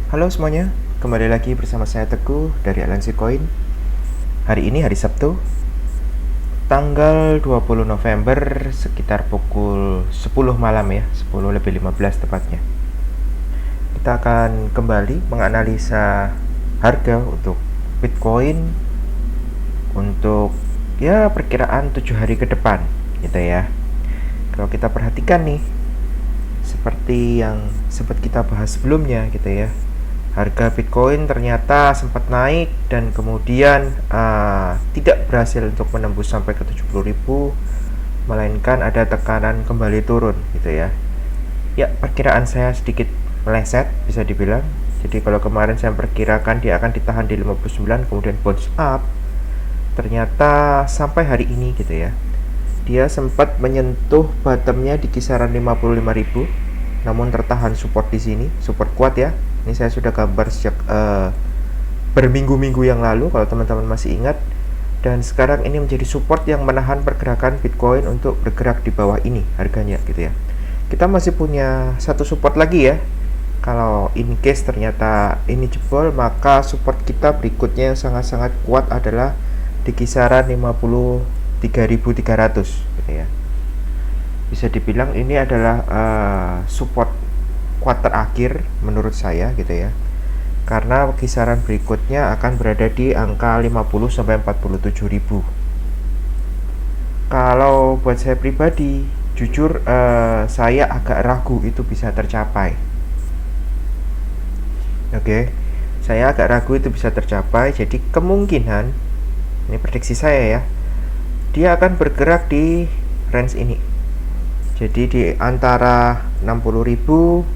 Halo semuanya, kembali lagi bersama saya Teguh dari LNC Coin. Hari ini hari Sabtu, tanggal 20 November sekitar pukul 10 malam ya, 10 lebih 15 tepatnya. Kita akan kembali menganalisa harga untuk Bitcoin untuk ya perkiraan 7 hari ke depan gitu ya. Kalau kita perhatikan nih, seperti yang sempat kita bahas sebelumnya gitu ya, harga Bitcoin ternyata sempat naik dan kemudian tidak berhasil untuk menembus sampai ke 70.000, melainkan ada tekanan kembali turun gitu ya. Ya, perkiraan saya sedikit meleset bisa dibilang. Jadi kalau kemarin saya perkirakan dia akan ditahan di 59 kemudian bounce up, ternyata sampai hari ini gitu ya, dia sempat menyentuh bottomnya di kisaran 55.000, namun tertahan support di sini, support kuat ya. Ini saya sudah gambar sejak berminggu-minggu yang lalu kalau teman-teman masih ingat. Dan sekarang ini menjadi support yang menahan pergerakan Bitcoin untuk bergerak di bawah ini harganya gitu ya. Kita masih punya satu support lagi ya. Kalau in case ternyata ini jebol, maka support kita berikutnya yang sangat-sangat kuat adalah di kisaran 53.300 gitu ya. Bisa dibilang ini adalah support kuat terakhir menurut saya gitu ya, karena kisaran berikutnya akan berada di angka 50 sampai 47.000. Kalau buat saya pribadi, jujur saya agak ragu itu bisa tercapai. Oke, saya agak ragu itu bisa tercapai. Jadi kemungkinan, ini prediksi saya ya, dia akan bergerak di range ini. Jadi di antara 60.000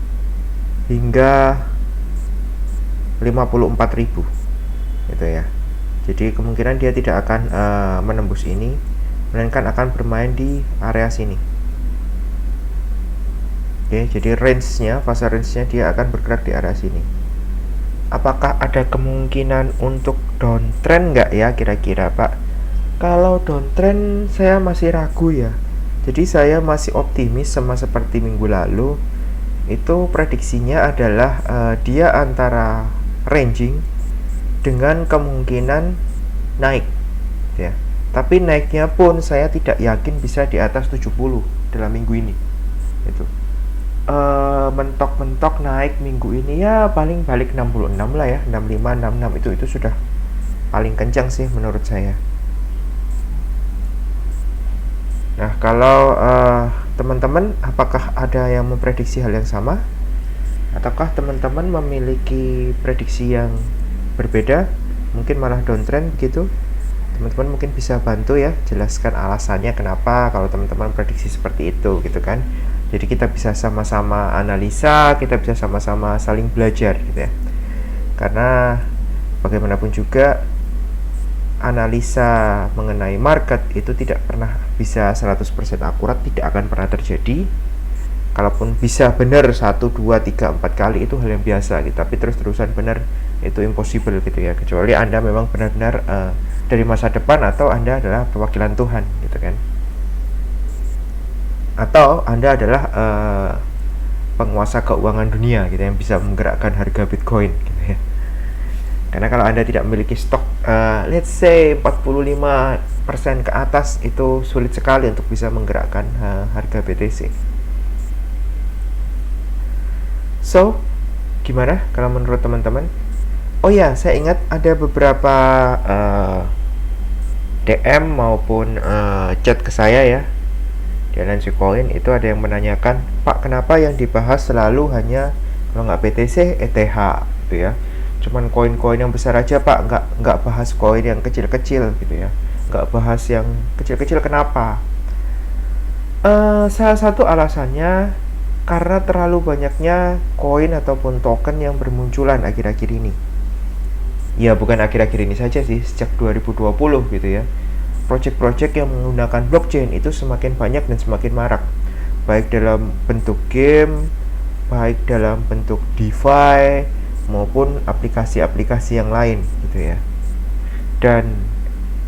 hingga 54.000 gitu ya. Jadi kemungkinan dia tidak akan menembus ini, melainkan akan bermain di area sini. Oke, jadi fase range-nya dia akan bergerak di area sini. Apakah ada kemungkinan untuk downtrend nggak ya kira-kira Pak? Kalau downtrend saya masih ragu ya. Jadi saya masih optimis sama seperti minggu lalu. Itu prediksinya adalah dia antara ranging dengan kemungkinan naik ya. Tapi naiknya pun saya tidak yakin bisa di atas 70 dalam minggu ini. Itu mentok-mentok naik minggu ini ya paling balik 66 lah ya, 65 66 itu sudah paling kencang sih menurut saya. Nah, kalau teman-teman apakah ada yang memprediksi hal yang sama? Ataukah teman-teman memiliki prediksi yang berbeda? Mungkin malah downtrend gitu? Teman-teman mungkin bisa bantu ya, jelaskan alasannya kenapa kalau teman-teman prediksi seperti itu gitu kan. Jadi kita bisa sama-sama analisa, kita bisa sama-sama saling belajar gitu ya. Karena bagaimanapun juga analisa mengenai market itu tidak pernah bisa 100% akurat, tidak akan pernah terjadi. Kalaupun bisa benar 1, 2, 3, 4 kali itu hal yang biasa gitu. Tapi terus-terusan benar itu impossible gitu ya. Kecuali Anda memang benar-benar dari masa depan atau Anda adalah perwakilan Tuhan gitu kan. Atau Anda adalah penguasa keuangan dunia gitu yang bisa menggerakkan harga Bitcoin gitu ya. Karena kalau Anda tidak memiliki stok let's say 45% ke atas, itu sulit sekali untuk bisa menggerakkan harga BTC. So, gimana kalau menurut teman-teman? Oh ya, saya ingat ada beberapa DM maupun chat ke saya ya di LNC Coin. Itu ada yang menanyakan, Pak, kenapa yang dibahas selalu hanya kalau nggak BTC, ETH gitu ya. Cuman koin-koin yang besar aja Pak, nggak bahas koin yang kecil-kecil gitu ya, nggak bahas yang kecil-kecil. Kenapa? Salah satu alasannya karena terlalu banyaknya koin ataupun token yang bermunculan akhir-akhir ini. Ya bukan akhir-akhir ini saja sih, sejak 2020 gitu ya. Project-project yang menggunakan blockchain itu semakin banyak dan semakin marak, baik dalam bentuk game, baik dalam bentuk DeFi maupun aplikasi-aplikasi yang lain gitu ya. Dan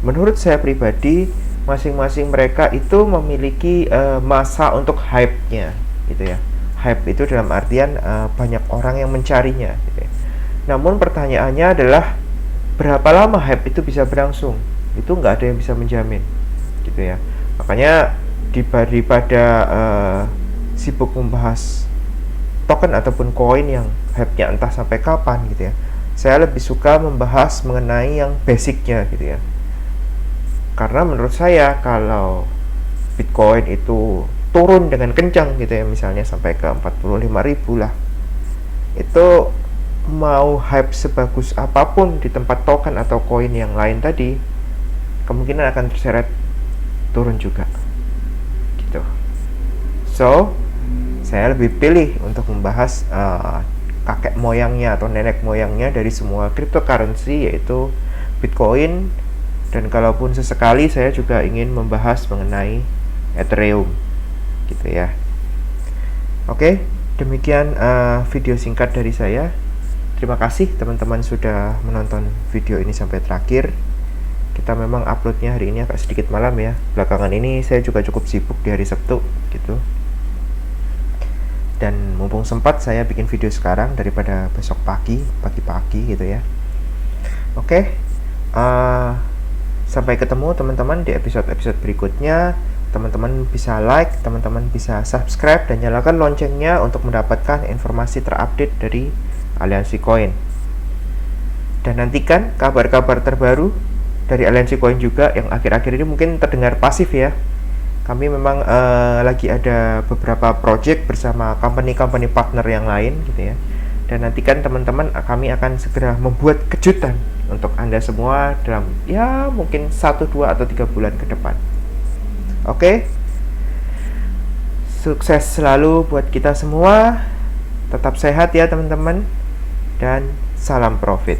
menurut saya pribadi, masing-masing mereka itu memiliki masa untuk hype-nya gitu ya. Hype itu dalam artian banyak orang yang mencarinya gitu ya. Namun pertanyaannya adalah berapa lama hype itu bisa berlangsung? Itu nggak ada yang bisa menjamin, gitu ya. Makanya daripada sibuk membahas token ataupun koin yang hype-nya entah sampai kapan gitu ya, saya lebih suka membahas mengenai yang basicnya gitu ya. Karena menurut saya kalau Bitcoin itu turun dengan kencang gitu ya, misalnya sampai ke 45.000 lah, itu mau hype sebagus apapun di tempat token atau koin yang lain tadi, kemungkinan akan terseret turun juga gitu. So saya lebih pilih untuk membahas kakek moyangnya atau nenek moyangnya dari semua cryptocurrency, yaitu Bitcoin. Dan kalaupun sesekali saya juga ingin membahas mengenai Ethereum gitu ya. Oke, demikian video singkat dari saya. Terima kasih teman-teman sudah menonton video ini sampai terakhir. Kita memang uploadnya hari ini agak sedikit malam ya. Belakangan ini saya juga cukup sibuk di hari Sabtu gitu. Dan mumpung sempat saya bikin video sekarang daripada besok pagi-pagi gitu ya. Oke, sampai ketemu teman-teman di episode-episode berikutnya. Teman-teman bisa like, teman-teman bisa subscribe, dan nyalakan loncengnya untuk mendapatkan informasi terupdate dari Aliansi Coin. Dan nantikan kabar-kabar terbaru dari Aliansi Coin juga yang akhir-akhir ini mungkin terdengar pasif ya. Kami memang lagi ada beberapa project bersama company-company partner yang lain gitu ya. Dan nantikan teman-teman, kami akan segera membuat kejutan untuk Anda semua dalam ya mungkin 1, 2, atau 3 bulan ke depan. Oke. Sukses selalu buat kita semua. Tetap sehat ya teman-teman. Dan salam profit.